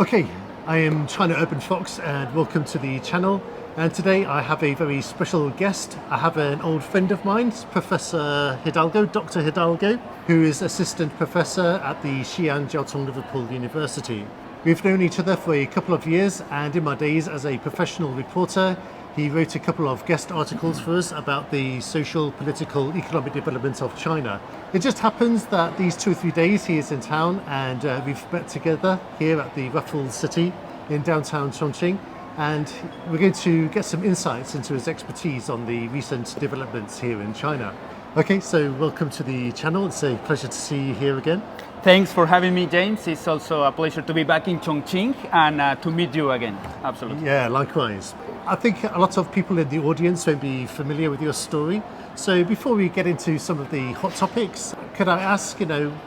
Okay, I am China Urban Fox and welcome to the channel. And today I have a very special guest. I have an old friend of mine, Professor Hidalgo, Dr. Hidalgo, who is Assistant Professor at the Xi'an Jiaotong-Liverpool University. We've known each other for a couple of years, and in my days as a professional reporter, he wrote a couple of guest articles for us about the social, political, economic development of China. It just happens that these 2 or 3 days he is in town, and we've met together here at the Raffles City in downtown Chongqing, and we're going to get some insights into his expertise on the recent developments here in China. Okay, so welcome to the channel. It's a pleasure to see you here again. Thanks for having me, James. It's also a pleasure to be back in Chongqing and to meet you again. Absolutely. Yeah, likewise. I think a lot of people in the audience won't be familiar with your story. So before we get into some of the hot topics, could I ask,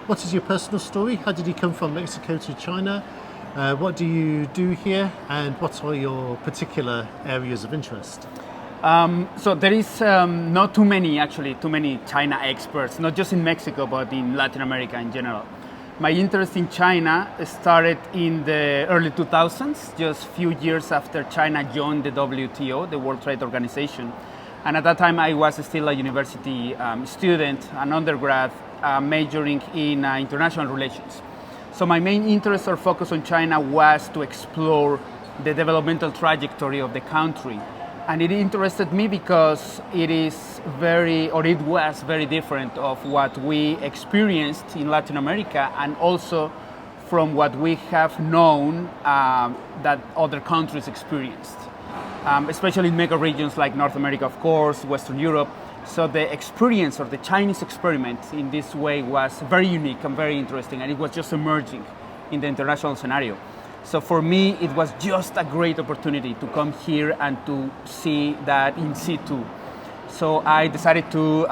what is your personal story? How did you come from Mexico to China? What do you do here? And what are your particular areas of interest? So there is not too many China experts, not just in Mexico, but in Latin America in general. My interest in China started in the early 2000s, just a few years after China joined the WTO, the World Trade Organization. And at that time, I was still a university student, an undergrad, majoring in international relations. So my main interest or focus on China was to explore the developmental trajectory of the country. And it interested me because it was very different of what we experienced in Latin America, and also from what we have known that other countries experienced, especially in mega regions like North America, of course, Western Europe. So the experience or the Chinese experiment in this way was very unique and very interesting, and it was just emerging in the international scenario. So for me, it was just a great opportunity to come here and to see that in situ. So I decided to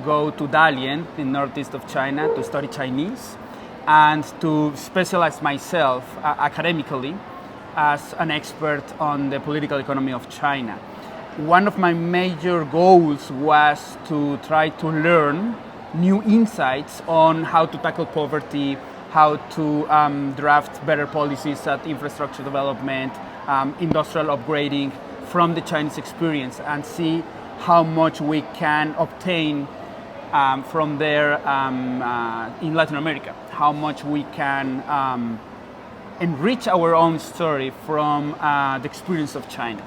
go to Dalian in northeast of China to study Chinese and to specialize myself academically as an expert on the political economy of China. One of my major goals was to try to learn new insights on how to tackle poverty, how to draft better policies at infrastructure development, industrial upgrading from the Chinese experience, and see how much we can obtain from there in Latin America, how much we can enrich our own story from the experience of China.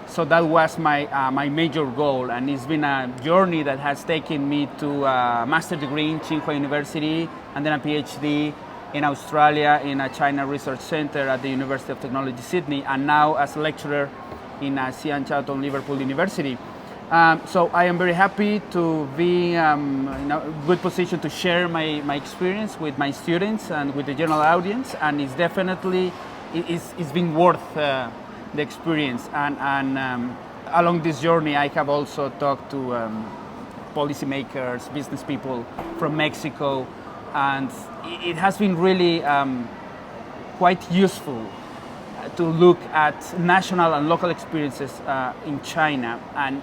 So that was my major goal, and it's been a journey that has taken me to a master's degree in Tsinghua University and then a PhD in Australia in a China Research Center at the University of Technology, Sydney, and now as a lecturer in Xi'an Jiaotong-Liverpool University. So I am very happy to be in a good position to share my experience with my students and with the general audience, and it's definitely it's been worth the experience. And along this journey, I have also talked to policymakers, business people from Mexico, and it has been really quite useful to look at national and local experiences in China and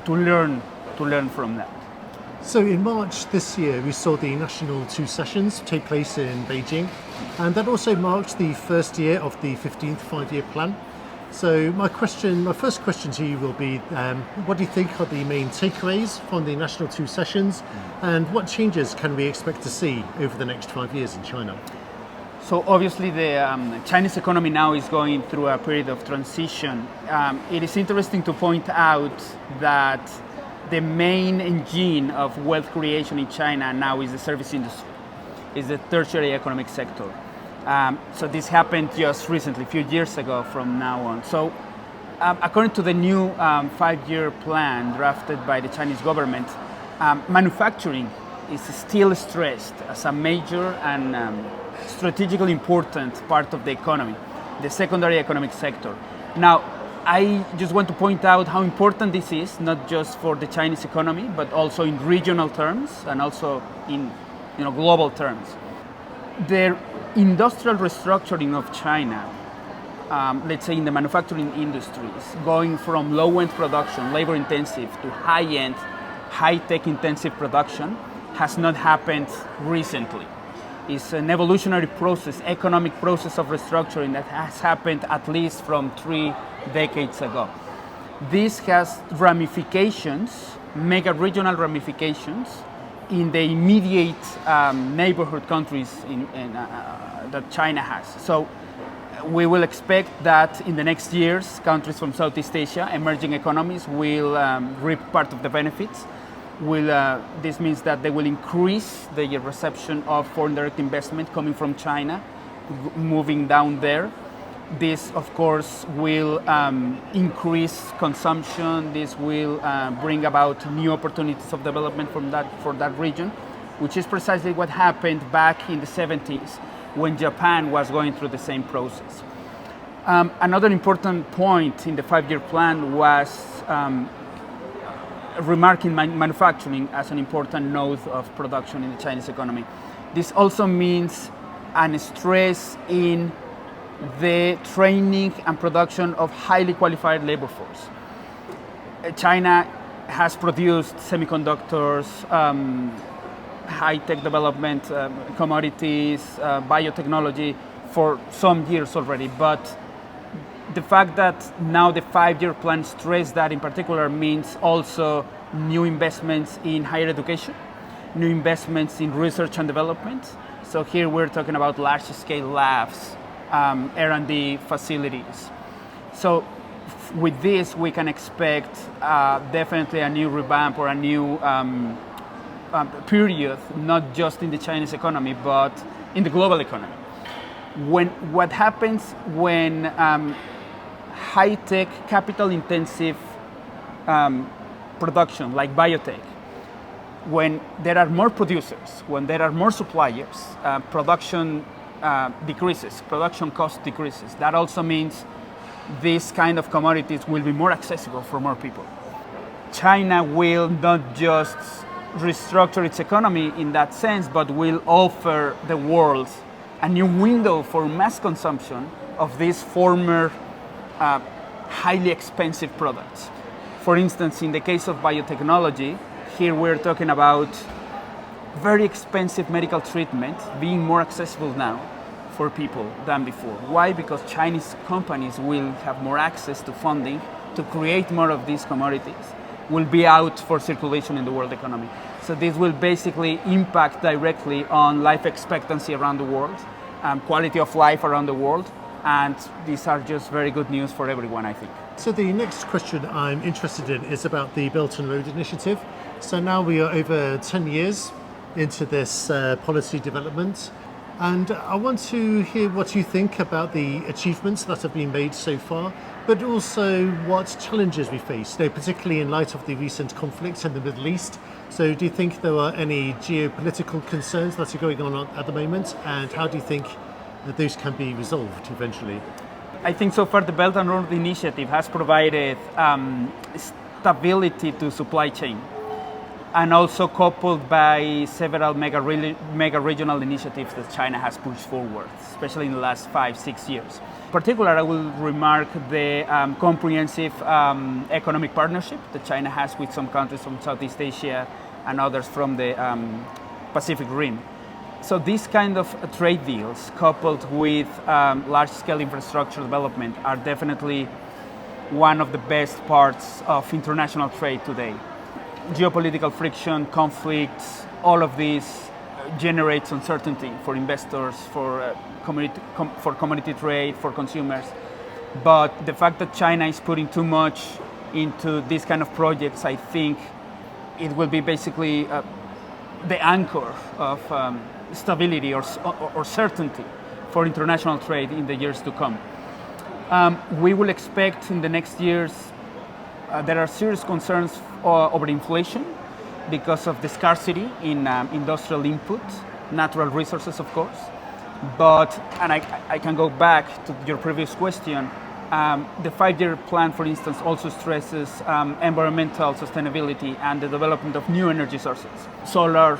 to learn from that. So in March this year, we saw the National Two Sessions take place in Beijing, and that also marked the first year of the 15th five-year plan. So my first question to you will be, what do you think are the main takeaways from the National Two Sessions, and what changes can we expect to see over the next 5 years in China? So obviously the Chinese economy now is going through a period of transition. It is interesting to point out that the main engine of wealth creation in China now is the service industry, is the tertiary economic sector. So this happened just recently, a few years ago from now on. So according to the new five-year plan drafted by the Chinese government, manufacturing is still stressed as a major and strategically important part of the economy, the secondary economic sector. Now, I just want to point out how important this is, not just for the Chinese economy, but also in regional terms and also in global terms. The industrial restructuring of China, let's say in the manufacturing industries, going from low-end production, labor-intensive, to high-end, high-tech intensive production, has not happened recently. It's an evolutionary process, economic process of restructuring that has happened at least from 3 decades ago. This has ramifications, mega regional ramifications, in the immediate neighborhood countries that China has. So we will expect that in the next years, countries from Southeast Asia, emerging economies, will reap part of the benefits. This means that they will increase the reception of foreign direct investment coming from China, moving down there. This, of course, will increase consumption. This will bring about new opportunities of development for that region, which is precisely what happened back in the 70s when Japan was going through the same process. Another important point in the 5-year plan was remarking manufacturing as an important node of production in the Chinese economy. This also means a stress in the training and production of highly qualified labor force. China has produced semiconductors, high-tech development, commodities, biotechnology for some years already, but the fact that now the 5-year plan stressed that in particular means also new investments in higher education, new investments in research and development. So here we're talking about large-scale labs, R&D facilities. So with this, we can expect definitely a new revamp or a new period, not just in the Chinese economy, but in the global economy. What happens when high-tech, capital-intensive production, like biotech, when there are more producers, when there are more suppliers, production decreases, production cost decreases. That also means this kind of commodities will be more accessible for more people. China will not just restructure its economy in that sense, but will offer the world a new window for mass consumption of these former highly expensive products. For instance, in the case of biotechnology, here we're talking about very expensive medical treatment being more accessible now for people than before. Why? Because Chinese companies will have more access to funding to create more of these commodities, will be out for circulation in the world economy. So this will basically impact directly on life expectancy around the world, quality of life around the world, and these are just very good news for everyone, I think. So the next question I'm interested in is about the Belt and Road Initiative. So now we are over 10 years into this policy development, and I want to hear what you think about the achievements that have been made so far, but also what challenges we face, particularly in light of the recent conflicts in the Middle East. So do you think there are any geopolitical concerns that are going on at the moment, and how do you think that those can be resolved eventually? I think so far the Belt and Road Initiative has provided stability to supply chain, and also coupled by several mega regional initiatives that China has pushed forward, especially in the last 5-6 years. In particular, I will remark the comprehensive economic partnership that China has with some countries from Southeast Asia and others from the Pacific Rim. So these kind of trade deals, coupled with large-scale infrastructure development, are definitely one of the best parts of international trade today. Geopolitical friction, conflicts, all of these generates uncertainty for investors, for commodity trade, for consumers. But the fact that China is putting too much into these kind of projects, I think it will be basically the anchor of stability or certainty for international trade in the years to come. We will expect in the next years, there are serious concerns over inflation because of the scarcity in industrial input, natural resources, of course. But, and I can go back to your previous question, the 5-year plan, for instance, also stresses environmental sustainability and the development of new energy sources. Solar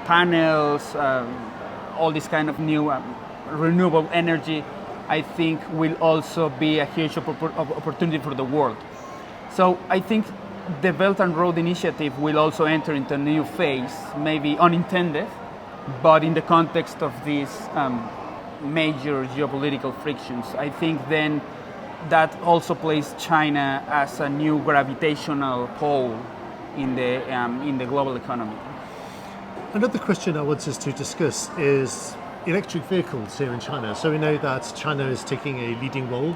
panels, all this kind of new renewable energy, I think will also be a huge opportunity for the world. So I think the Belt and Road Initiative will also enter into a new phase, maybe unintended, But in the context of these major geopolitical frictions, I think then that also places China as a new gravitational pole in the global economy. Another question I want us to discuss is electric vehicles here in China. So we know that China is taking a leading role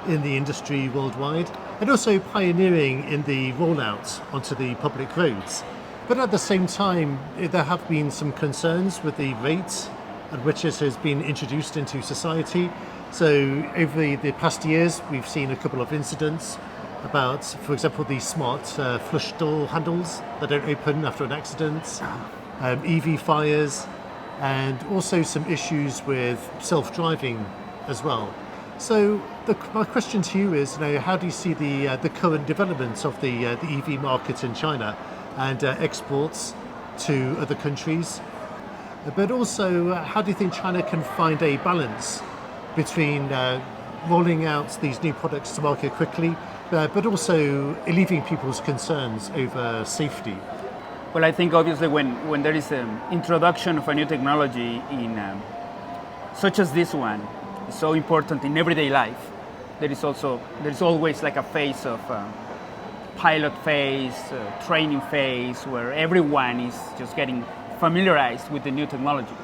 in the industry worldwide and also pioneering in the rollout onto the public roads. But at the same time, there have been some concerns with the rates at which it has been introduced into society. So over the past years, we've seen a couple of incidents about, for example, the smart flush door handles that don't open after an accident, EV fires, and also some issues with self-driving as well. So my question to you is, how do you see the current development of the EV market in China and exports to other countries? But also, how do you think China can find a balance between rolling out these new products to market quickly, but also alleviating people's concerns over safety? Well, I think obviously when there is an introduction of a new technology such as this one, so important in everyday life, there's always like a phase of pilot phase, training phase, where everyone is just getting familiarized with the new technology.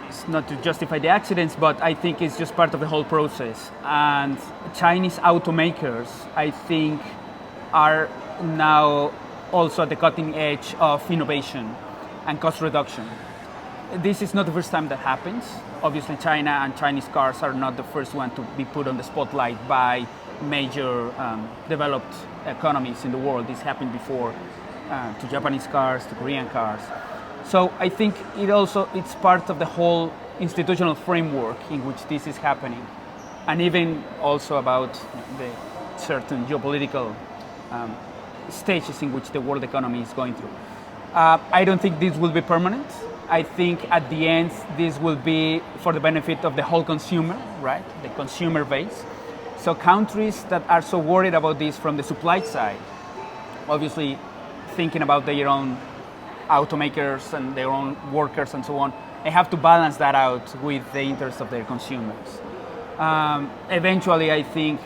It's not to justify the accidents, but I think it's just part of the whole process. And Chinese automakers, I think, are now also at the cutting edge of innovation and cost reduction. This is not the first time that happens. Obviously, China and Chinese cars are not the first one to be put on the spotlight by major developed economies in the world. This happened before to Japanese cars, to Korean cars. So I think it's part of the whole institutional framework in which this is happening, and even also about the certain geopolitical stages in which the world economy is going through. I don't think this will be permanent. I think at the end this will be for the benefit of the whole consumer, right? The consumer base. So countries that are so worried about this from the supply side, obviously thinking about their own automakers and their own workers and so on, they have to balance that out with the interests of their consumers. Eventually, I think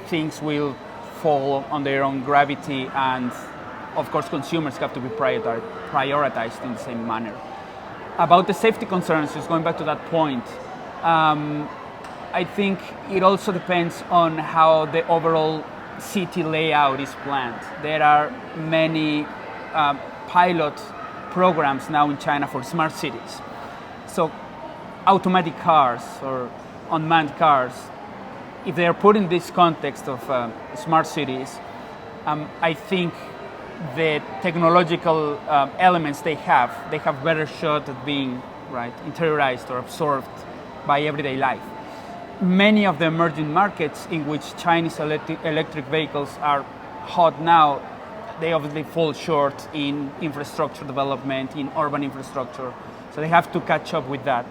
things will fall on their own gravity, and of course consumers have to be prioritized in the same manner. About the safety concerns, just going back to that point, I think it also depends on how the overall city layout is planned. There are many pilot programs now in China for smart cities. So automatic cars or unmanned cars, if they are put in this context of smart cities, I think the technological elements they have better shot at being interiorized or absorbed by everyday life. Many of the emerging markets in which Chinese electric vehicles are hot now, they obviously fall short in infrastructure development, in urban infrastructure. So they have to catch up with that.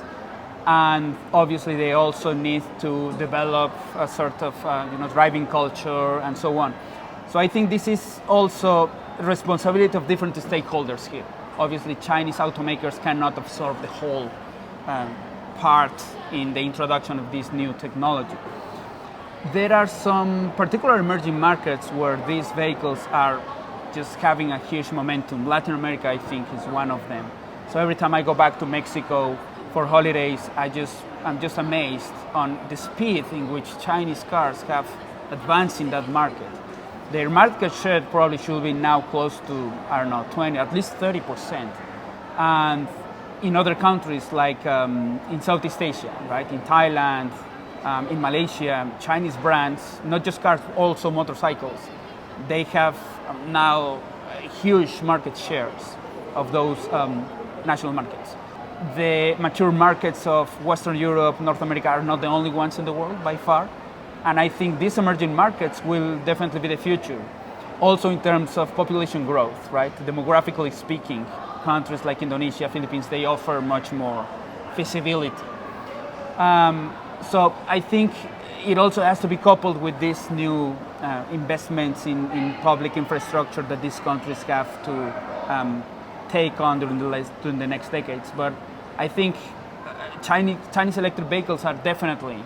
And obviously they also need to develop a sort of driving culture and so on. So I think this is also the responsibility of different stakeholders here. Obviously Chinese automakers cannot absorb the whole part in the introduction of this new technology. There are some particular emerging markets where these vehicles are just having a huge momentum. Latin America, I think, is one of them. So every time I go back to Mexico for holidays, I'm just amazed on the speed in which Chinese cars have advanced in that market. Their market share probably should be now close to, 20, at least 30%. And in other countries like in Southeast Asia, right, in Thailand, in Malaysia, Chinese brands, not just cars, also motorcycles, they have now huge market shares of those national markets. The mature markets of Western Europe, North America are not the only ones in the world by far. And I think these emerging markets will definitely be the future. Also in terms of population growth, right? Demographically speaking, countries like Indonesia, Philippines, they offer much more feasibility. So I think it also has to be coupled with these new investments in public infrastructure that these countries have to take on during the next decades. But I think Chinese electric vehicles are definitely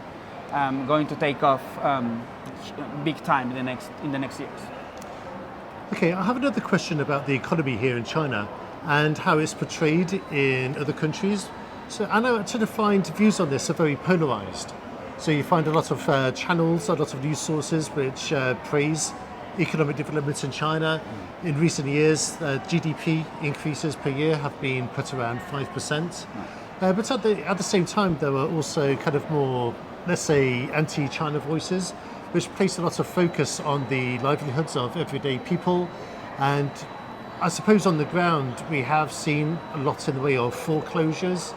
going to take off big time in the next years. Okay, I have another question about the economy here in China and how it's portrayed in other countries. So I know I tend to find views on this are very polarized. So you find a lot of channels, a lot of news sources which praise economic developments in China. In recent years, GDP increases per year have been put around 5%. But at the same time, there are also kind of more, let's say, anti-China voices, which place a lot of focus on the livelihoods of everyday people. And I suppose on the ground, we have seen a lot in the way of foreclosures.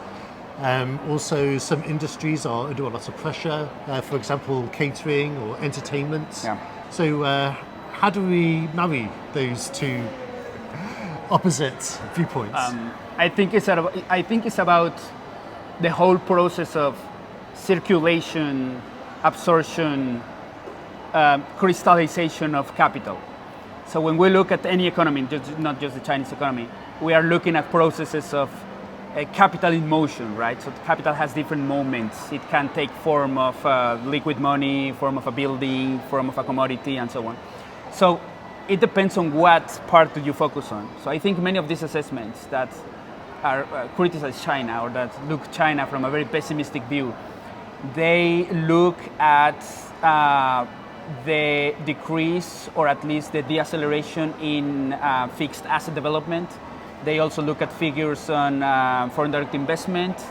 Also, some industries are under a lot of pressure, for example, catering or entertainment. Yeah. So how do we marry those two opposite viewpoints? I think it's about the whole process of circulation, absorption, crystallization of capital. So when we look at any economy, not just the Chinese economy, we are looking at processes of capital in motion, right? So capital has different moments. It can take form of liquid money, form of a building, form of a commodity, and so on. So it depends on what part do you focus on. So I think many of these assessments that are criticize China or that look China from a very pessimistic view, they look at the decrease or at least the deceleration in fixed asset development. They also look at figures on foreign direct investment.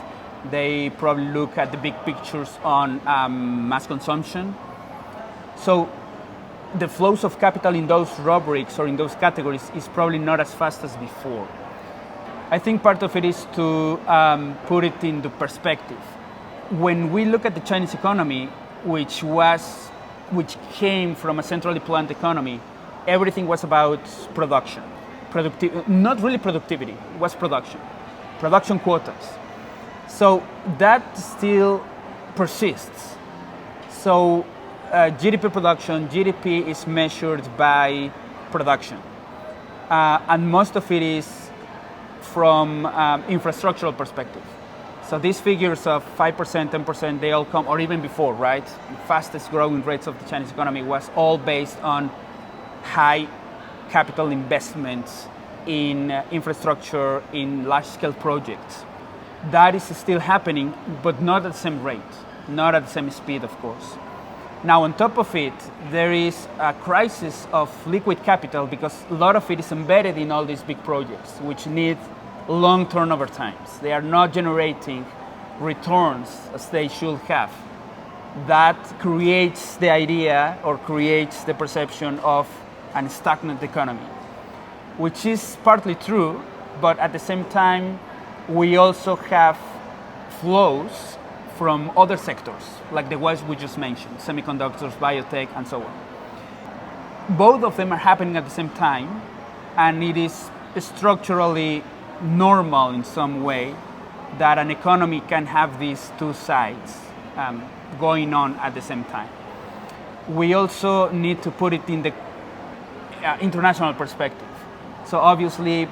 They probably look at the big pictures on mass consumption. So the flows of capital in those rubrics or in those categories is probably not as fast as before. I think part of it is to put it into perspective. When we look at the Chinese economy, which came from a centrally planned economy, everything was about production. Not really productivity, it was production quotas. So that still persists. So GDP is measured by production. And most of it is from infrastructural perspective. So these figures of 5%, 10%, they all come, or even before, right? The fastest growing rates of the Chinese economy was all based on high capital investments in infrastructure, in large-scale projects. That is still happening, but not at the same rate, not at the same speed, of course. Now, on top of it, there is a crisis of liquid capital because a lot of it is embedded in all these big projects, which need long turnover times. They are not generating returns as they should have. That creates the idea or creates the perception of a stagnant economy, which is partly true, but at the same time, we also have flows from other sectors, like the ones we just mentioned, semiconductors, biotech, and so on. Both of them are happening at the same time, and it is structurally normal in some way that an economy can have these two sides going on at the same time. We also need to put it in the international perspective. So obviously,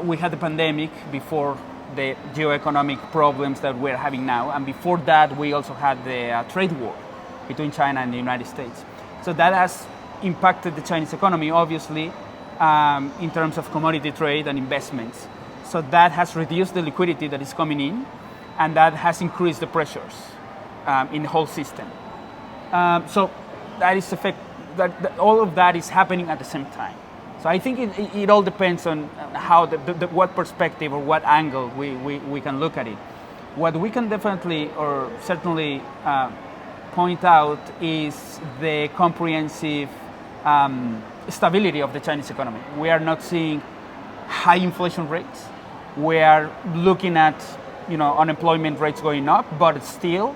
we had the pandemic before the geoeconomic problems that we're having now, and before that, we also had the trade war between China and the United States. So that has impacted the Chinese economy, obviously, in terms of commodity trade and investments. So that has reduced the liquidity that is coming in, and that has increased the pressures in the whole system. So that is that all of that is happening at the same time. So I think it all depends on how what perspective or what angle we can look at it. What we can definitely or certainly point out is the comprehensive stability of the Chinese economy. We are not seeing high inflation rates. We are looking at unemployment rates going up, but still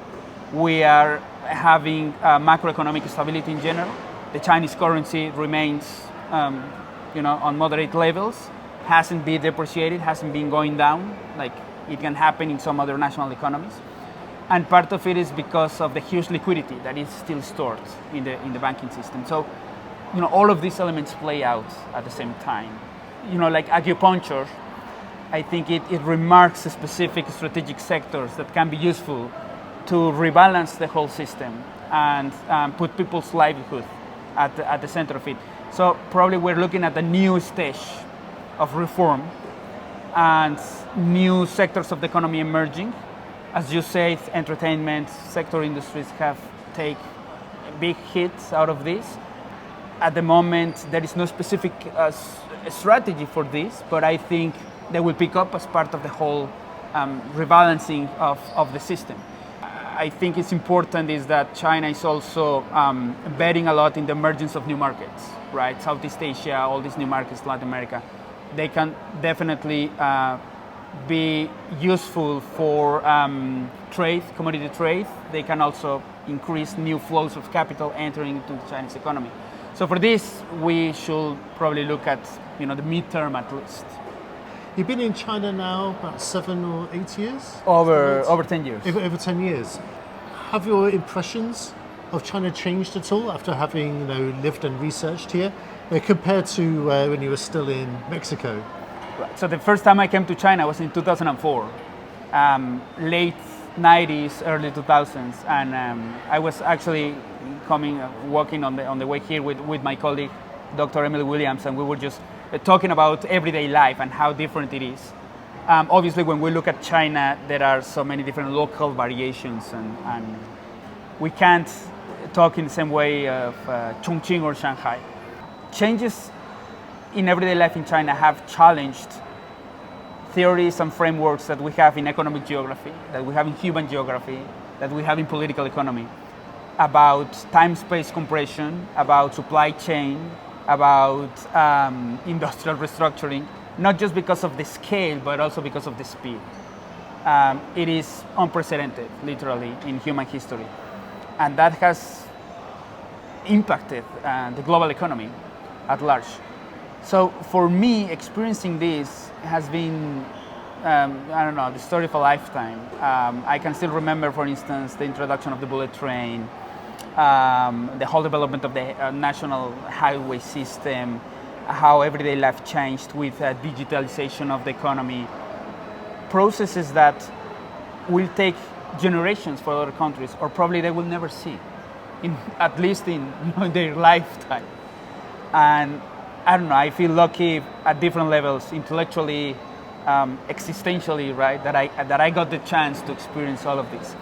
we are having macroeconomic stability in general. The Chinese currency remains on moderate levels, hasn't been depreciated, hasn't been going down like it can happen in some other national economies. And part of it is because of the huge liquidity that is still stored in the banking system. So, all of these elements play out at the same time. Like acupuncture, I think it remarks specific strategic sectors that can be useful to rebalance the whole system and put people's livelihood at the center of it. So probably we're looking at a new stage of reform and new sectors of the economy emerging. As you said, entertainment sector industries have taken big hits out of this. At the moment, there is no specific strategy for this, but I think they will pick up as part of the whole rebalancing of the system. I think it's important is that China is also betting a lot in the emergence of new markets, right? Southeast Asia, all these new markets, Latin America, they can definitely be useful for trade, commodity trade. They can also increase new flows of capital entering into the Chinese economy. So for this, we should probably look at the midterm at least. You've been in China now about 7 or 8 years? Over 10 years. Over 10 years. Have your impressions of China changed at all after having lived and researched here compared to when you were still in Mexico? So the first time I came to China was in 2004, late 90s, early 2000s, and I was actually walking on the way here with my colleague, Dr. Emily Williams, and we were just talking about everyday life and how different it is. Obviously, when we look at China, there are so many different local variations, and we can't talk in the same way of Chongqing or Shanghai. Changes in everyday life in China have challenged theories and frameworks that we have in economic geography, that we have in human geography, that we have in political economy, about time-space compression, about supply chain, about industrial restructuring, not just because of the scale, but also because of the speed. It is unprecedented, literally, in human history. And that has impacted the global economy at large. So for me, experiencing this has been, the story of a lifetime. I can still remember, for instance, the introduction of the bullet train, the whole development of the national highway system, how everyday life changed with digitalization of the economy. Processes that will take generations for other countries, or probably they will never see, at least in their lifetime. And I feel lucky at different levels, intellectually, existentially, right, that I got the chance to experience all of this.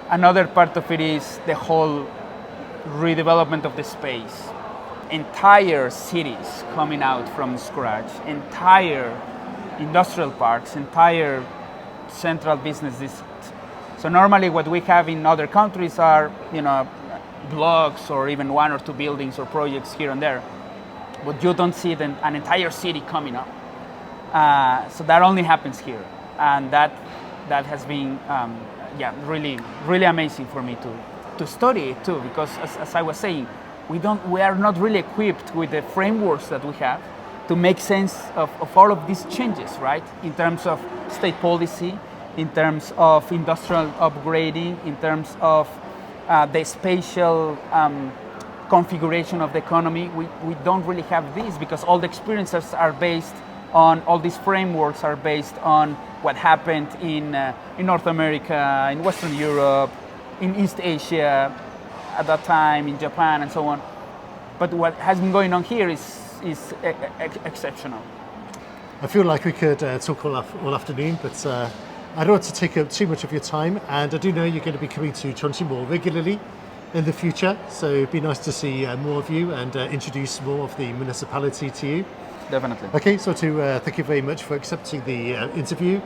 Another part of it is the whole redevelopment of the space. Entire cities coming out from scratch, entire industrial parks, entire central business districts. So normally what we have in other countries are, blocks or even one or two buildings or projects here and there. But you don't see an entire city coming up. So that only happens here. And that has been, really, really amazing for me to study it too, because as I was saying, we are not really equipped with the frameworks that we have to make sense of all of these changes, right? In terms of state policy, in terms of industrial upgrading, in terms of the spatial configuration of the economy. We don't really have this because all the experiences are based on, all these frameworks are based on what happened in North America, in Western Europe, in East Asia at that time, in Japan and so on. But what has been going on here is exceptional. I feel like we could talk all afternoon, but I don't want to take up too much of your time, and I do know you're going to be coming to Chongqing more regularly in the future, so it'd be nice to see more of you and introduce more of the municipality to you. Definitely. Okay, so thank you very much for accepting the interview,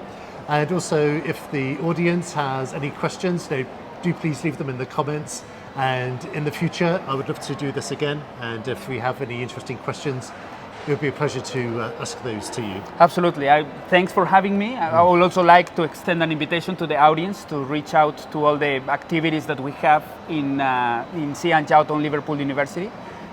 and also if the audience has any questions, do please leave them in the comments, and in the future I would love to do this again, and if we have any interesting questions, it would be a pleasure to ask those to you. Absolutely. Thanks for having me. I would also like to extend an invitation to the audience to reach out to all the activities that we have in Xi'an Jiaotong-Liverpool University,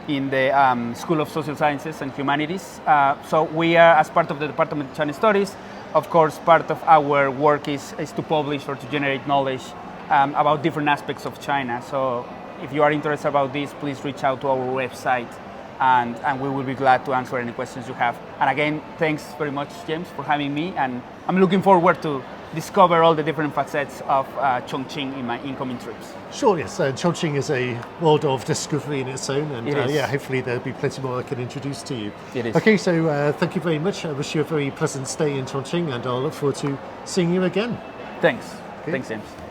in the School of Social Sciences and Humanities. So we are, as part of the Department of Chinese Studies, of course, part of our work is to publish or to generate knowledge about different aspects of China. So if you are interested about this, please reach out to our website and we will be glad to answer any questions you have. And again, thanks very much, James, for having me, and I'm looking forward to discover all the different facets of Chongqing in my incoming trips. Sure, yes. Chongqing is a world of discovery in its own, and It is. yeah, hopefully there'll be plenty more I can introduce to you. It is. Okay, so thank you very much. I wish you a very pleasant stay in Chongqing, and I'll look forward to seeing you again. Thanks. Okay. Thanks, James.